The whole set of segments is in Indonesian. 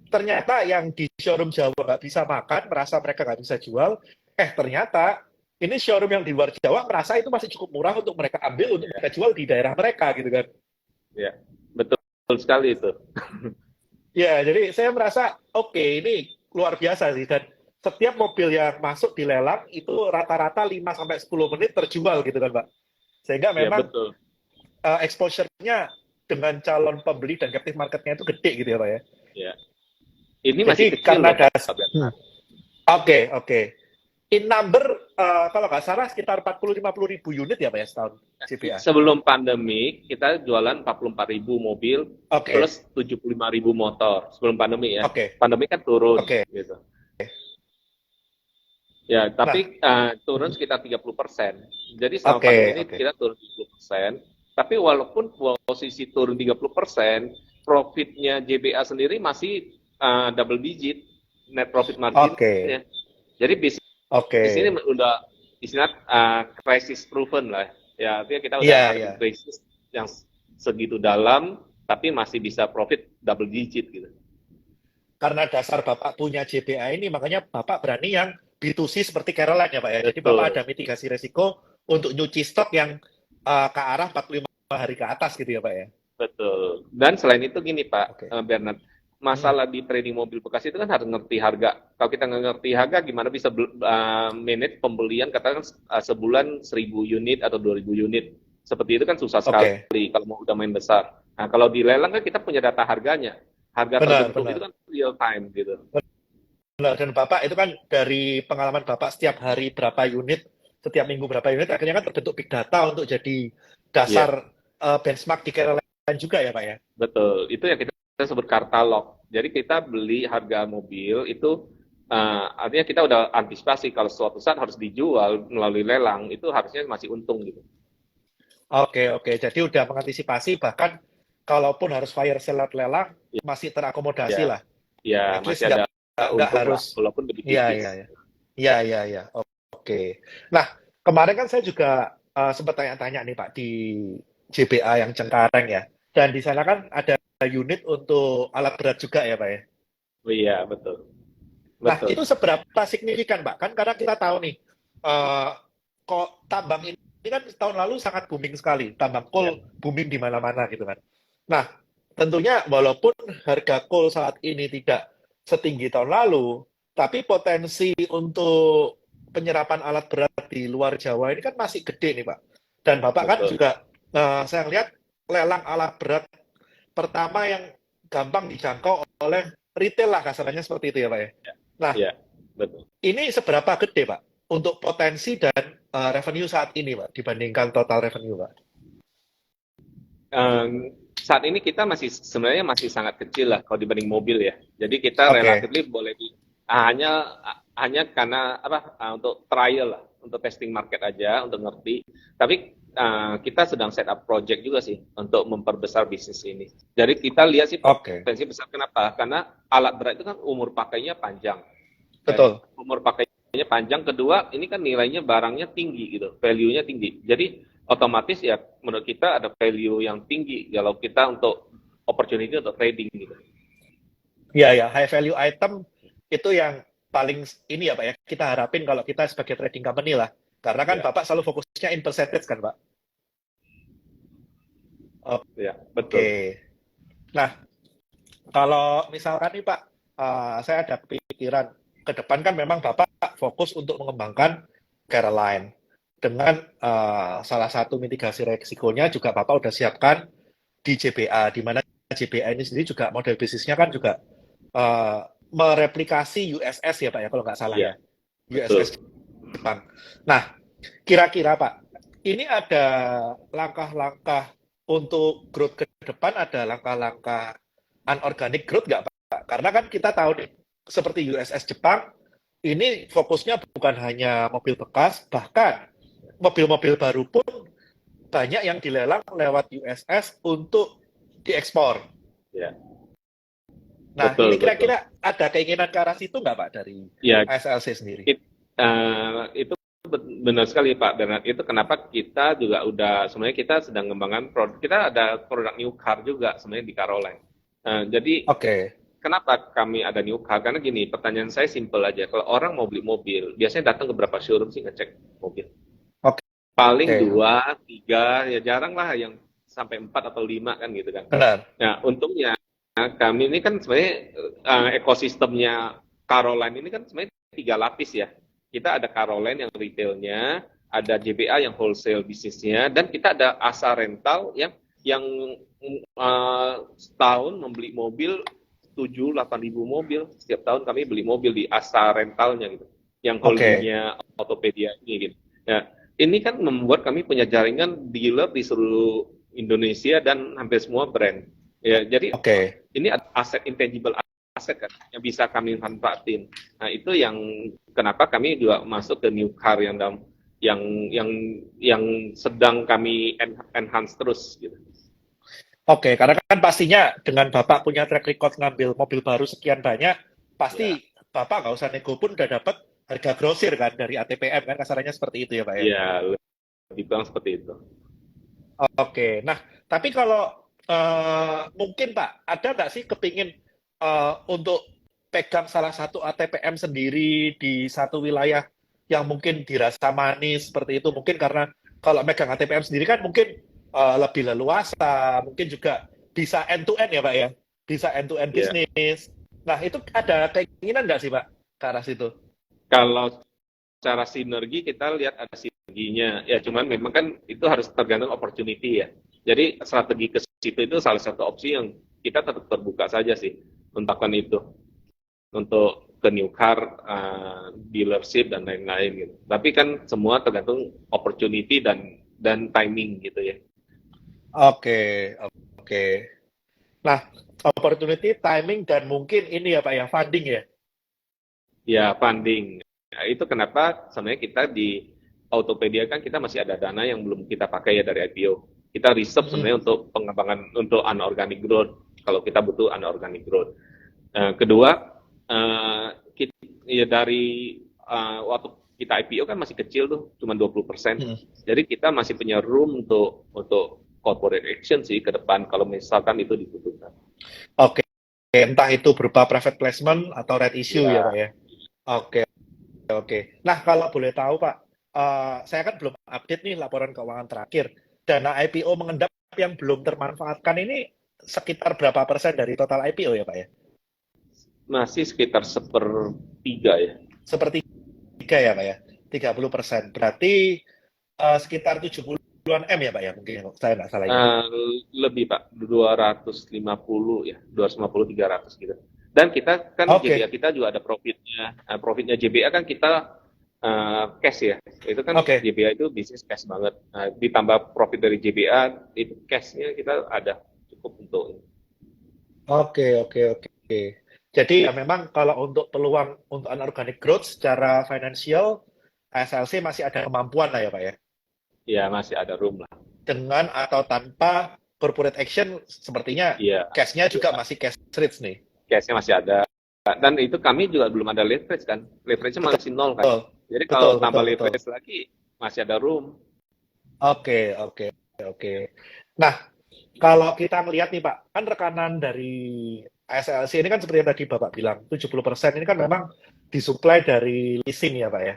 ternyata yang di showroom Jawa nggak bisa makan, merasa mereka nggak bisa jual, ternyata ini showroom yang di luar Jawa merasa itu masih cukup murah untuk mereka ambil untuk mereka jual di daerah mereka gitu kan. Ya, betul sekali itu. Ya, jadi saya merasa oke, ini luar biasa sih dan setiap mobil yang masuk di lelang itu rata-rata 5 sampai 10 menit terjual gitu kan, Pak. Sehingga Ya, memang betul. exposure-nya dengan calon pembeli dan captive market-nya itu gede gitu ya, Pak ya. Ya. Ini masih Jadi kecil karena loh, Pak das Bernard. oke, oke. In number kalau nggak salah sekitar 40-50 ribu unit ya, Pak ya setahun CPA. Sebelum pandemi, kita jualan 44.000 mobil Oke, plus 75.000 motor. Sebelum pandemi ya. oke, Pandemi kan turun oke. gitu. Ya, Nah, tapi turun sekitar 30%. Jadi selama pandemi oke, ini oke. kita turun 30%. Tapi walaupun posisi turun 30%, profitnya JBA sendiri masih double digit net profit Oke, marginnya. Jadi bisnis oke. ini udah istilah crisis proven lah. Ya, artinya kita udah Iya, iya. hadapin krisis yang segitu dalam, tapi masih bisa profit double digit gitu. Karena dasar Bapak punya JBA ini, makanya Bapak berani yang B2C seperti Caroline ya Pak ya. Jadi Bapak ada Betul, mitigasi resiko untuk nyuci stok yang ke arah 45 hari ke atas gitu ya Pak ya. betul. Dan selain itu gini Pak Oke. Bernard, Hmm. masalah di trading mobil bekas itu kan harus ngerti harga. Kalau kita nggak ngerti harga, gimana bisa manage pembelian katakan sebulan 1.000 unit atau 2.000 unit. Seperti itu kan susah Oke. sekali kalau mau udah main besar. Nah, kalau di lelang kan kita punya data harganya. Harga Benar, terbentuk itu benar. kan real time gitu. Benar. Dan Bapak itu kan dari pengalaman Bapak setiap hari berapa unit, setiap minggu berapa unit, akhirnya kan terbentuk big data untuk jadi Iya, dasar benchmark di Caroline juga ya Pak ya. betul. Itu yang kita sebut katalog. Jadi kita beli harga mobil itu artinya kita udah antisipasi kalau suatu saat harus dijual melalui lelang itu harusnya masih untung gitu. Oke, oke. Jadi udah mengantisipasi bahkan kalaupun harus fire sale at lelang masih terakomodasi Ya, lah. ya At least masih ada nggak untung lah, harus. walaupun lebih Iya, iya, tipis. iya. Iya, iya, iya. Oke. Nah, kemarin kan saya juga sempat tanya-tanya nih Pak di JBA yang Cengkareng ya. Dan di sana kan ada unit untuk alat berat juga ya Pak ya. Oh iya, betul, Nah, betul. itu seberapa signifikan Pak? Kan karena kita tahu nih, eh, kok tambang ini kan tahun lalu sangat booming sekali. Tambang Ya, coal booming di mana-mana gitu kan. Nah, tentunya walaupun harga coal saat ini tidak setinggi tahun lalu, tapi potensi untuk penyerapan alat berat di luar Jawa ini kan masih gede nih Pak. Dan Bapak kan betul. juga, saya lihat lelang alat berat pertama yang gampang dijangkau oleh retail lah kasarnya seperti itu ya Pak ya. Ya, Nah, ya, betul. ini seberapa gede Pak untuk potensi dan revenue saat ini Pak dibandingkan total revenue Pak? Saat ini kita masih sebenarnya masih sangat kecil lah kalau dibanding mobil ya. Jadi kita Oke, relatif boleh hanya karena apa untuk trial lah, untuk testing market aja, untuk ngerti. Tapi kita sedang set up project juga sih untuk memperbesar bisnis ini. Jadi kita lihat sih oke, potensi besar kenapa? Karena alat berat itu kan umur pakainya panjang. Ya, betul. umur pakainya panjang. Kedua, ini kan nilainya barangnya tinggi gitu, value-nya tinggi. Jadi otomatis ya menurut kita ada value yang tinggi kalau kita untuk opportunity untuk trading gitu. Ya, ya, high value item itu yang paling ini ya Pak ya, kita harapin kalau kita sebagai trading company lah. Karena kan Ya, Bapak selalu fokusnya in percentage kan Pak. ya, betul. Oke. Nah, kalau misalkan nih Pak, saya ada pikiran ke depan kan memang Bapak fokus untuk mengembangkan Caroline dengan salah satu mitigasi resikonya juga Bapak udah siapkan di JBA, di mana JBA ini sendiri juga model bisnisnya kan juga eh, mereplikasi USS ya Pak ya kalau nggak salah Iya, ya, USS betul. Jepang. Nah, kira-kira Pak, ini ada langkah-langkah untuk growth ke depan, ada langkah-langkah unorganic growth nggak Pak? Karena kan kita tahu nih, seperti USS Jepang, ini fokusnya bukan hanya mobil bekas, bahkan mobil-mobil baru pun banyak yang dilelang lewat USS untuk diekspor. Ya, Nah, ini betul, betul. kira-kira ada keinginan ke arah situ nggak Pak dari Ya, ASLC sendiri? itu benar sekali Pak Bernard. Itu kenapa kita juga udah sebenarnya kita sedang mengembangkan produk. Kita ada produk new car juga sebenarnya di Caroline. Jadi Oke, kenapa kami ada new car? Karena gini, pertanyaan saya simple aja. Kalau orang mau beli mobil, biasanya datang ke berapa showroom sih ngecek mobil? Oke, Paling oke. 2, 3, ya jarang lah yang sampai 4 atau 5 kan gitu kan. Benar. Nah, untungnya kami ini kan sebenarnya ekosistemnya Caroline ini kan sebenarnya 3 lapis ya. Kita ada Caroline yang retailnya, ada JBA yang wholesale bisnisnya, dan kita ada Asa Rental yang setahun membeli mobil 7-8 ribu mobil. Setiap tahun kami beli mobil di Asa Rentalnya gitu, yang Oke, holdingnya Autopedia ini gitu. Nah, ini kan membuat kami punya jaringan dealer di seluruh Indonesia dan hampir semua brand. Ya, jadi oke. ini aset intangible aset kan yang bisa kami manfaatin. Nah, itu yang kenapa kami juga masuk ke new car yang dalam yang yang yang sedang kami enhance terus gitu. Oke, karena kan pastinya dengan Bapak punya track record ngambil mobil baru sekian banyak, Ya, pasti Bapak nggak usah nego pun udah dapat harga grosir kan dari ATPM kan kasarannya seperti itu ya Pak ya. ya lebih kurang seperti itu. Oke, nah tapi kalau mungkin Pak, ada nggak sih kepingin untuk pegang salah satu ATPM sendiri di satu wilayah yang mungkin dirasa manis seperti itu? Mungkin karena kalau megang ATPM sendiri kan mungkin lebih leluasa, mungkin juga bisa end to end ya Pak ya, bisa end to end Ya, bisnis. Nah itu ada keinginan nggak sih Pak ke arah situ? kalau cara sinergi kita lihat ada sinerginya. Ya, cuman memang kan itu harus tergantung opportunity ya. Jadi strategi ke situ itu salah satu opsi yang kita tetap terbuka saja sih untuk itu, untuk ke new car, dealership dan lain-lain gitu. Tapi kan semua tergantung opportunity dan timing gitu ya. Oke, oke. Nah, opportunity, timing, dan mungkin ini ya Pak ya, funding ya. Ya, funding. Nah, itu kenapa sebenarnya kita di Autopedia kan kita masih ada dana yang belum kita pakai ya dari IPO. Kita reserve sebenarnya Mm-mm. untuk pengembangan untuk unorganic growth. Kalau kita butuh unorganic growth. Kedua, kita, ya dari waktu kita IPO kan masih kecil tuh, cuma 20%. Mm. Jadi kita masih punya room untuk corporate action sih ke depan kalau misalkan itu dibutuhkan. Oke, entah itu berupa private placement atau right issue ya Pak Ya, ya. Oke, oke. Nah, kalau boleh tahu Pak, saya kan belum update nih laporan keuangan terakhir. Dana IPO mengendap yang belum termanfaatkan ini sekitar berapa persen dari total IPO ya Pak ya? masih sekitar 1/3 ya. Seperti tiga ya Pak ya? 30%. Berarti sekitar 70-an M ya Pak ya? Mungkin kalau saya nggak salah ingat. Lebih Pak, 250 ya, 250 300 gitu. Dan kita kan JBA Oke, kita juga ada profitnya. Nah, profitnya JBA kan kita cash ya. Itu kan oke. JBA itu bisnis cash banget. Nah, ditambah profit dari JBA itu cashnya kita ada cukup untuk ini. Oke, oke, oke. Jadi ya memang kalau untuk peluang untuk unorganic growth secara finansial, SLC masih ada kemampuan lah ya Pak ya. Ya masih ada room lah. Dengan atau tanpa corporate action, sepertinya Iya, cash-nya juga iya. masih cash rich nih. Cashnya masih ada. Dan itu kami juga belum ada leverage kan. Leverage-nya Betul, masih nol kan. Jadi betul, kalau tambah betul, betul. leverage lagi masih ada room. Oke, oke, oke. Nah, kalau kita melihat nih Pak, kan rekanan dari SLC ini kan seperti yang tadi Bapak bilang, 70% ini kan memang disuplai dari leasing ya Pak ya.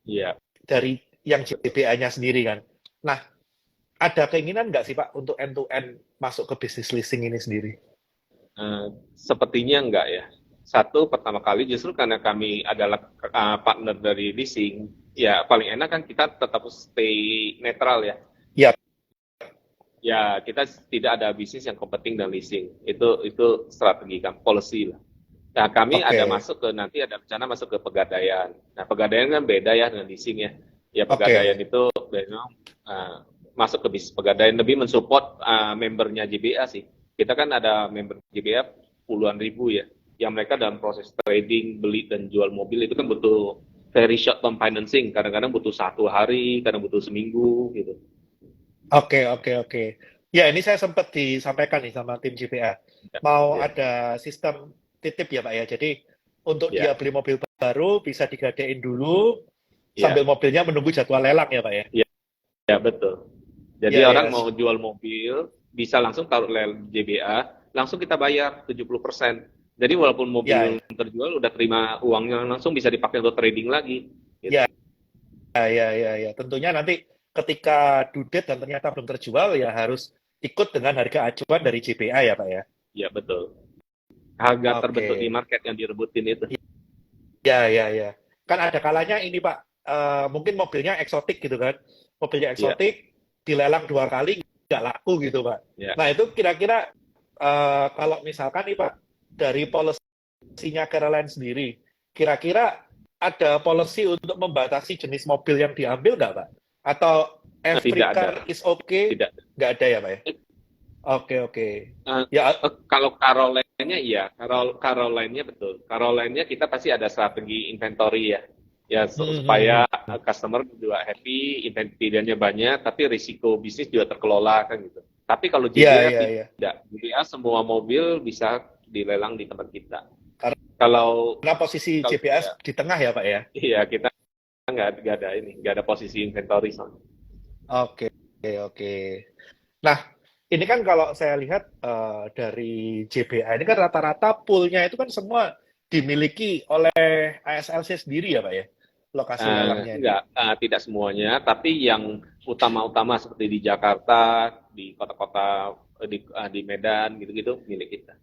Iya. Dari yang JBA-nya sendiri kan. Nah, ada keinginan nggak sih Pak untuk end to end masuk ke bisnis leasing ini sendiri? Sepertinya enggak ya. Satu, pertama kali justru karena kami adalah partner dari leasing, ya paling enak kan kita tetap stay netral ya. Ya, Ya kita tidak ada bisnis yang competing dan leasing. Itu strategi kan, policy lah. Nah kami ada oke, masuk ke nanti ada rencana masuk ke pegadaian. Nah pegadaian kan beda ya dengan leasing ya. Ya pegadaian oke, itu memang masuk ke bisnis pegadaian lebih mensupport membernya JBA sih. Kita kan ada member JBA puluhan ribu ya, yang mereka dalam proses trading, beli dan jual mobil itu kan butuh very short term financing. Kadang-kadang butuh 1 hari, kadang butuh seminggu gitu. oke, oke, oke. Ya, ini saya sempat disampaikan nih sama tim JPA. Ya, Mau ya, ada sistem titip ya Pak ya. Jadi untuk dia ya, beli mobil baru bisa digadein dulu sambil ya, mobilnya menunggu jadwal lelang ya Pak ya. ya, ya betul. Jadi Iya, orang ya. mau jual mobil bisa langsung taruh JBA. langsung kita bayar 70%. Jadi walaupun Ya, mobil terjual, udah terima uangnya langsung bisa dipakai untuk trading lagi. Gitu. ya, ya. Tentunya nanti ketika due date dan ternyata belum terjual, ya harus ikut dengan harga acuan dari JPA ya, Pak ya. Ya betul. Harga terbentuk di Oke. market yang direbutin itu. Ya. Kan ada kalanya ini Pak, mungkin mobilnya eksotik gitu kan. Mobilnya Ya, eksotik, dilelang 2 kali, nggak laku gitu Pak. ya. Nah itu kira-kira kalau misalkan nih Pak, dari policy-nya Caroline sendiri, kira-kira ada policy untuk membatasi jenis mobil yang diambil nggak Pak? Atau every Tidak ada, car is okay? tidak. Nggak ada ya Pak ya? Oke. Eh, Ya, kalau Caroline-nya iya, Caroline-nya betul. Caroline-nya kita pasti ada strategi inventory ya. Ya supaya customer juga happy, inventory-nya banyak, tapi risiko bisnis juga terkelola kan gitu. Tapi kalau JBA ya. tidak, JBA semua mobil bisa dilelang di tempat kita. Kalau Karena posisi kalau JPS di tengah ya Pak ya? iya kita nggak ada ini, nggak ada posisi inventory soalnya. Oke. Nah, ini kan kalau saya lihat dari JBA ini kan rata-rata poolnya itu kan semua dimiliki oleh ASLC sendiri ya Pak ya, lokasi lelangnya ini. Enggak, tidak semuanya, tapi yang utama-utama seperti di Jakarta, di kota-kota, di Medan, gitu-gitu, milik kita.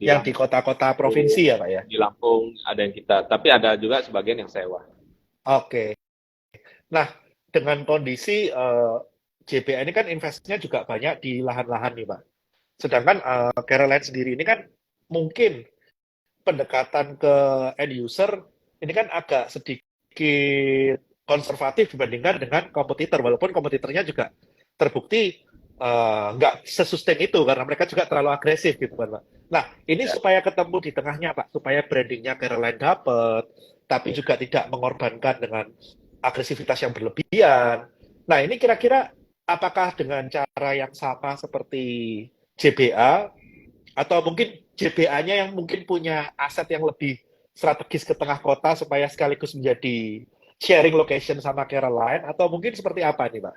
Di Yang di kota-kota provinsi Lampung, ya Pak ya. di Lampung ada yang kita, tapi ada juga sebagian yang sewa. Oke. Nah, dengan kondisi JBA ini kan investasinya juga banyak di lahan-lahan nih Pak. Sedangkan Caroline sendiri ini kan mungkin pendekatan ke end user ini kan agak sedikit konservatif dibandingkan dengan kompetitor, walaupun kompetitornya juga terbukti nggak sesustain itu karena mereka juga terlalu agresif gitu kan Pak. Nah ini Ya, supaya ketemu di tengahnya Pak, supaya brandingnya Caroline dapat, tapi ya. juga tidak mengorbankan dengan agresivitas yang berlebihan. Nah ini kira-kira apakah dengan cara yang sama seperti JBA atau mungkin JBA-nya yang mungkin punya aset yang lebih strategis ke tengah kota supaya sekaligus menjadi sharing location sama Caroline atau mungkin seperti apa nih Pak?